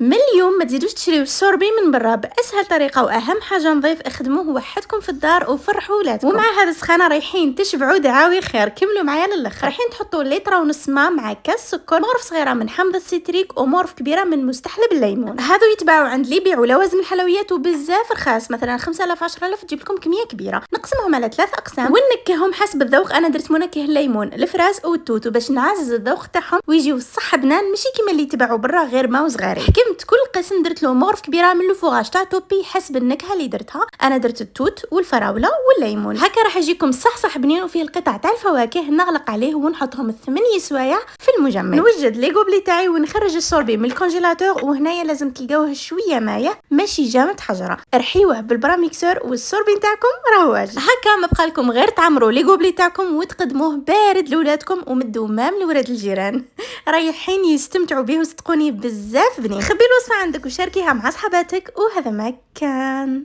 من اليوم ما تزيدوش تشريو السوربي من برا. باسهل طريقه واهم حاجه نظيف اخدموه وحدكم في الدار وفرحوا ولادكم. ومع هذا السخانه رايحين تشبعوا دعاوي خير. كملوا معايا للاخر. رايحين تحطوا لتر ونص ماء مع كاس سكر، مغرف صغيره من حامض السيتريك ومغرف كبيره من مستحلب الليمون. هذو يتباعوا عند اللي يبيعوا لوازم الحلويات وبزاف رخاص، مثلا 5000 10000 تجيب لكم كميه كبيره. نقسمهم على 3 اقسام ونكههم حسب الذوق. انا درت منكه الليمون الفراس والتوت باش نعزز الذوق تاعهم ويجيو صح بنان، ماشي كيما اللي يتباعوا برا غير ماء وصغاري. حكمت كل قسم درت له مغرف كبيره من الفوغاج تاع توبي حسب النكهه اللي درتها. انا درت التوت والفراوله والليمون. هكا راح يجيكم صح بنين وفيه القطع تاع الفواكه. نغلق عليه ونحطهم 8 سوايع في المجمد. نوجد لي غوبلي تاعي ونخرج السوربي من الكونجيلاتور. وهنايا لازم تلقاوه شويه مايه ماشي جامد حجره. رحيوه بالبراميكسور والسوربي نتاعكم راه واجد. هكا ما بقى لكم غير تعمروا لي غوبلي تاعكم وتقدموه بارد لولادكم ومدوا مام لولاد الجيران. رايحين يستمتعوا به وصدقوني بزاف بنين. خبي الوصفه عندك وشاركيها مع صحباتك. وهذا ما كان.